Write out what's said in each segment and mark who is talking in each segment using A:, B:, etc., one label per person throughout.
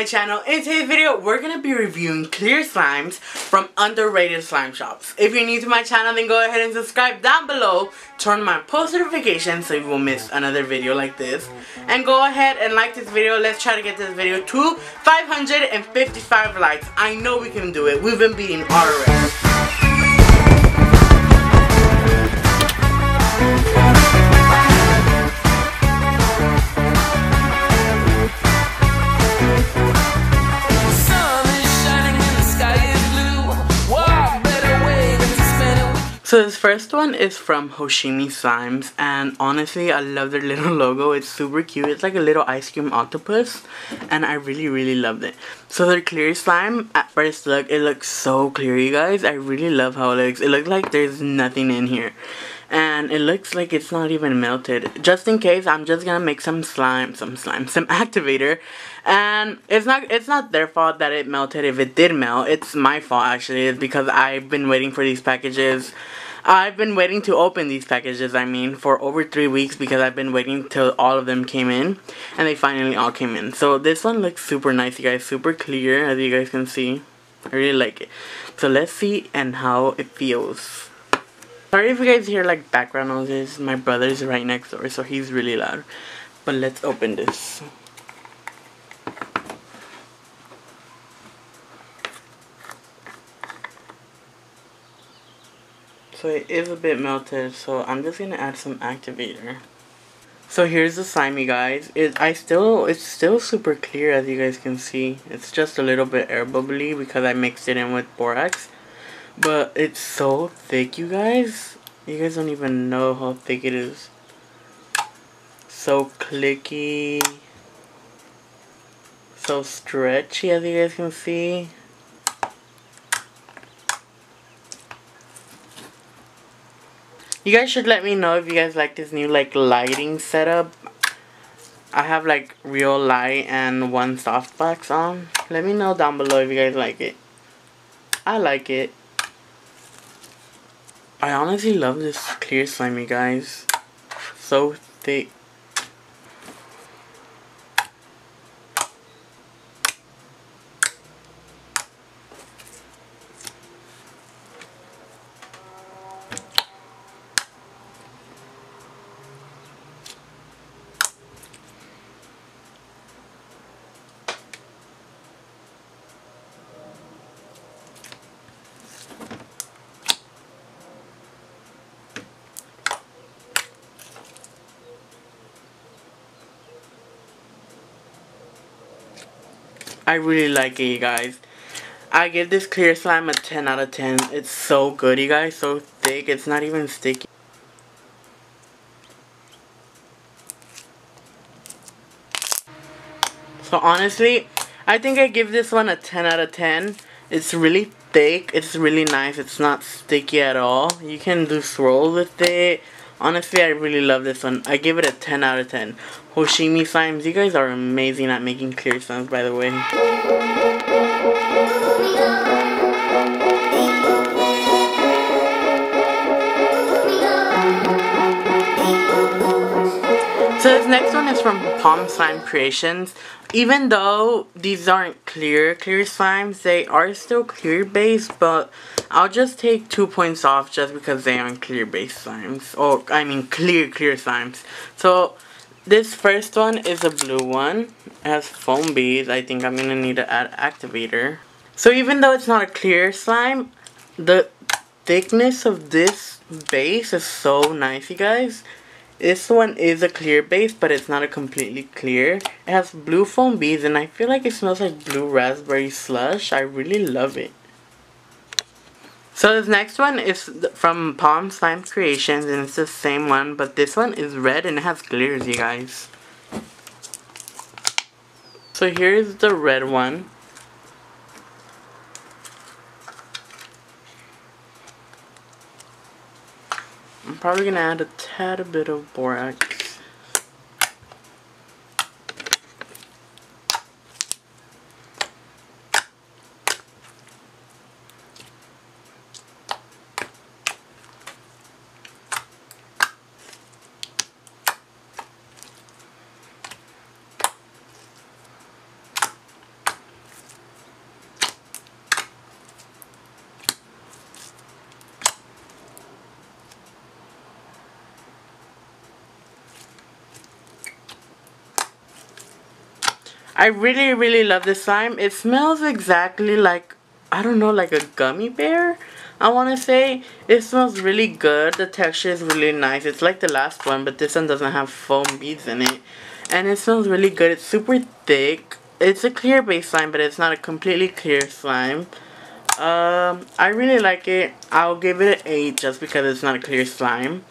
A: my channel. In today's video, we're going to be reviewing clear slimes from underrated slime shops. If you're new to my channel, then go ahead and subscribe down below. Turn on my post notifications so you won't miss another video like this. And go ahead and like this video. Let's try to get this video to 555 likes. I know we can do it. We've been beating our records. So this first one is from Hoshimi Slimes, and honestly I love their little logo. It's super cute. It's like a little ice cream octopus, and I really loved it. So their clear slime, at first look, it looks so clear, you guys. I really love how it looks. It looks like there's nothing in here, and it looks like it's not even melted. Just in case, I'm just gonna make some activator, and it's not their fault that it melted. If it did melt, it's my fault actually. It's because I've been waiting for these packages. I've been waiting to open these packages, I mean, for over 3 weeks, because I've been waiting till all of them came in, and they finally all came in. So this one looks super nice, you guys, super clear, as you guys can see. I really like it. So let's see and how it feels. Sorry if you guys hear like background noises. My brother's right next door, so he's really loud. But let's open this. So it is a bit melted, so I'm just gonna add some activator. So here's the slime, you guys. It's still super clear, as you guys can see. It's just a little bit air bubbly because I mixed it in with borax. But it's so thick, you guys. You guys don't even know how thick it is. So clicky. So stretchy, as you guys can see. You guys should let me know if you guys like this new like lighting setup. I have like real light and one softbox on. Let me know down below if you guys like it. I like it. I honestly love this clear slime, you guys. So thick. I really like it, you guys. I give this clear slime a 10 out of 10. It's so good, you guys. So thick. It's not even sticky. So honestly, I think I give this one a 10 out of 10. It's really thick. It's really nice. It's not sticky at all. You can do swirls with it. Honestly, I really love this one. I give it a 10 out of 10. Hoshimi Slimes, you guys are amazing at making clear slimes, by the way. So this next one is from Palm Slime Creations. Even though these aren't clear slimes, they are still clear based, but I'll just take 2 points off just because they aren't clear based slimes. Or I mean clear slimes. So this first one is a blue one. It has foam beads. I think I'm gonna need to add activator. So even though it's not a clear slime, the thickness of this base is so nice, you guys. This one is a clear base, but it's not a completely clear. It has blue foam beads, and I feel like it smells like blue raspberry slush. I really love it. So this next one is from Palm Slime Creations, and it's the same one, but this one is red and it has glitters, you guys. So here's the red one. I'm probably gonna add a tad bit of borax. I really love this slime. It smells exactly like, I don't know, like a gummy bear, I want to say. It smells really good. The texture is really nice. It's like the last one, but this one doesn't have foam beads in it. And it smells really good. It's super thick. It's a clear base slime, but it's not a completely clear slime. I really like it. I'll give it an 8 just because it's not a clear slime.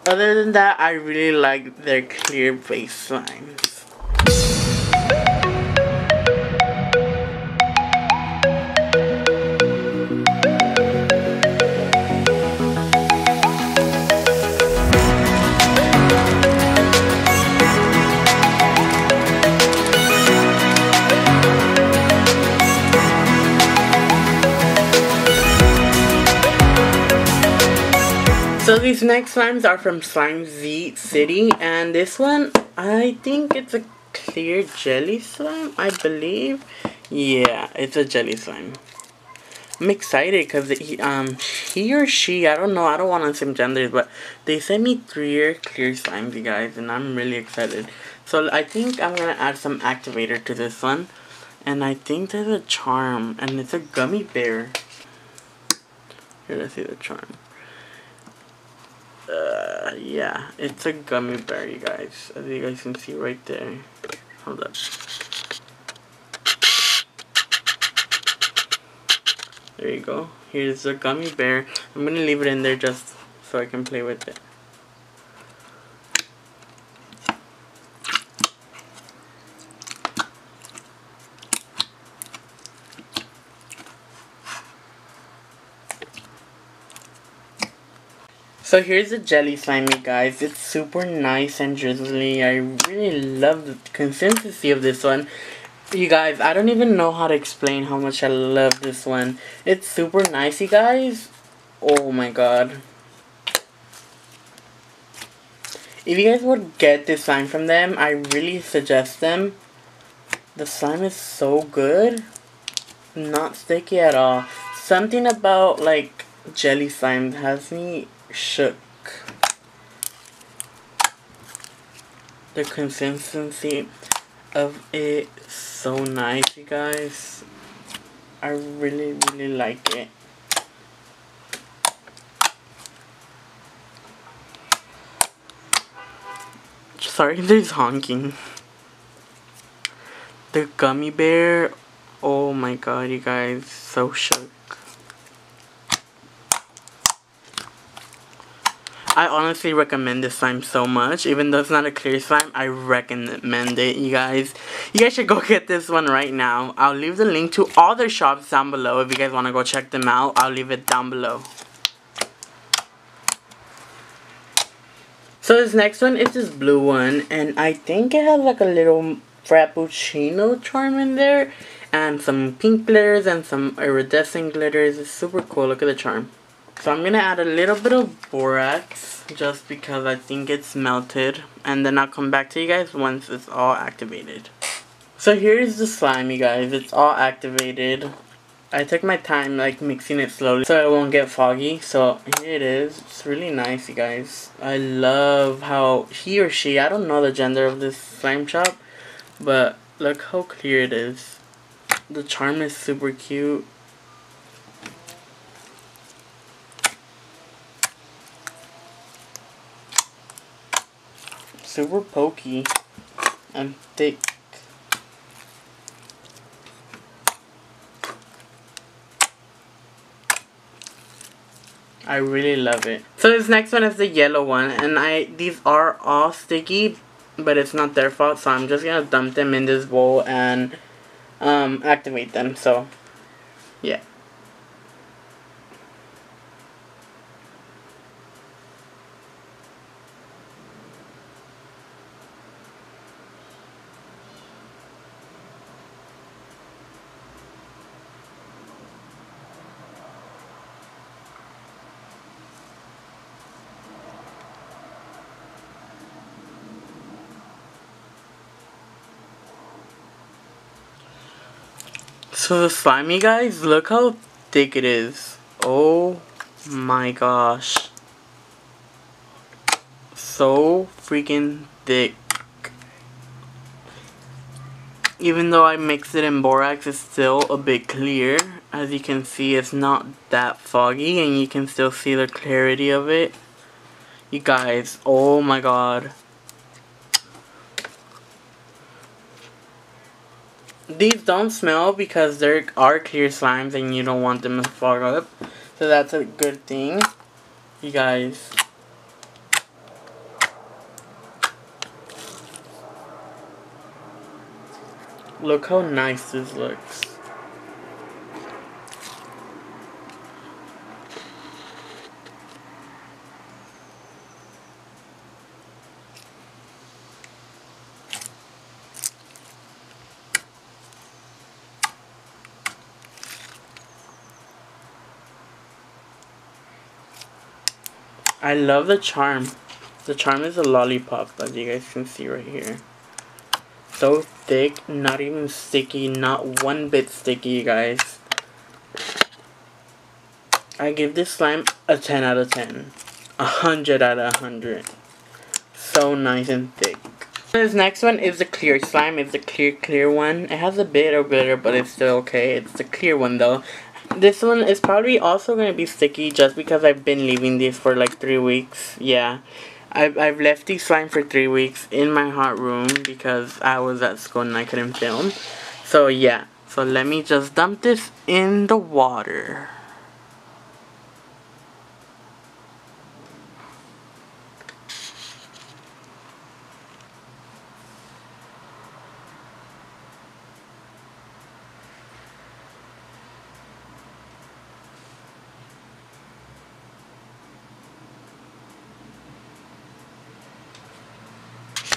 A: Other than that, I really like their clear base slimes. So these next slimes are from Slime Z City, and this one, I think it's a clear jelly slime, I believe. Yeah, it's a jelly slime. I'm excited because he or she, I don't know, I don't want to assume genders, but they sent me 3 clear slimes, you guys, and I'm really excited. So I think I'm going to add some activator to this one, and I think there's a charm, and it's a gummy bear. Here, let's see the charm. Yeah, it's a gummy bear, you guys, as you guys can see right there. Hold up. There you go. Here's the gummy bear. I'm gonna leave it in there just so I can play with it. So here's the jelly slime, you guys. It's super nice and drizzly. I really love the consistency of this one. You guys, I don't even know how to explain how much I love this one. It's super nice, you guys. Oh my god. If you guys would get this slime from them, I really suggest them. The slime is so good. Not sticky at all. Something about like jelly slime has me shook. The consistency of it, so nice, you guys. I really like it. Sorry, there's honking. The gummy bear, oh my god, you guys, so shook. I honestly recommend this slime so much. Even though it's not a clear slime, I recommend it, you guys. You guys should go get this one right now. I'll leave the link to all their shops down below. If you guys want to go check them out, I'll leave it down below. So this next one is this blue one. And I think it has like a little frappuccino charm in there. And some pink glitters and some iridescent glitters. It's super cool. Look at the charm. So I'm going to add a little bit of borax just because I think it's melted. And then I'll come back to you guys once it's all activated. So here's the slime, you guys. It's all activated. I took my time like mixing it slowly so it won't get foggy. So here it is. It's really nice, you guys. I love how he or she, I don't know the gender of this slime chop, but look how clear it is. The charm is super cute. Super pokey and thick. I really love it. So this next one is the yellow one, and these are all sticky, but it's not their fault, so I'm just gonna dump them in this bowl and activate them. So yeah. So the slimy, guys, look how thick it is. Oh my gosh. So freaking thick. Even though I mixed it in borax, it's still a bit clear. As you can see, it's not that foggy, and you can still see the clarity of it. You guys, oh my god. These don't smell because there are clear slimes and you don't want them to fog up. So that's a good thing. You guys. Look how nice this looks. I love the charm. The charm is a lollipop, as you guys can see right here. So thick, not even sticky, not one bit sticky, you guys. I give this slime a 10 out of 10. 100 out of 100. So nice and thick. This next one is the clear slime. It's the clear one. It has a bit of glitter, but it's still okay. It's the clear one though. This one is probably also going to be sticky just because I've been leaving these for like 3 weeks. Yeah. I've left these slime for 3 weeks in my hot room because I was at school and I couldn't film. So yeah. So let me just dump this in the water.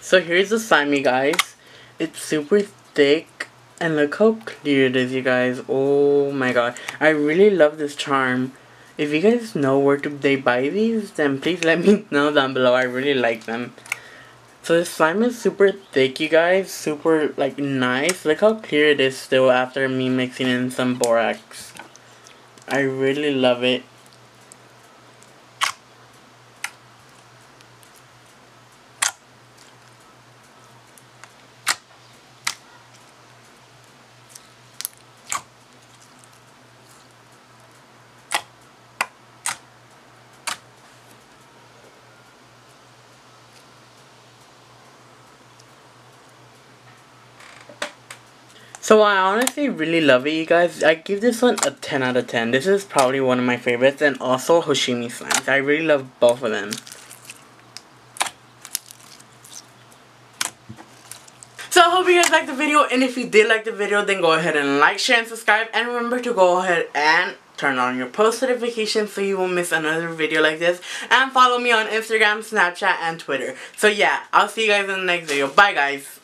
A: So here's the slime, you guys. It's super thick and look how clear it is, you guys. Oh my god, I really love this charm. If you guys know where they buy these, then please let me know down below. I really like them. So this slime is super thick, you guys. Super like nice. Look how clear it is still after me mixing in some borax. I really love it. So I honestly really love it, you guys. I give this one a 10 out of 10. This is probably one of my favorites, and also Hoshimi slimes. I really love both of them. So I hope you guys liked the video, and if you did like the video, then go ahead and like, share, and subscribe. And remember to go ahead and turn on your post notifications so you won't miss another video like this. And follow me on Instagram, Snapchat, and Twitter. So yeah, I'll see you guys in the next video. Bye guys.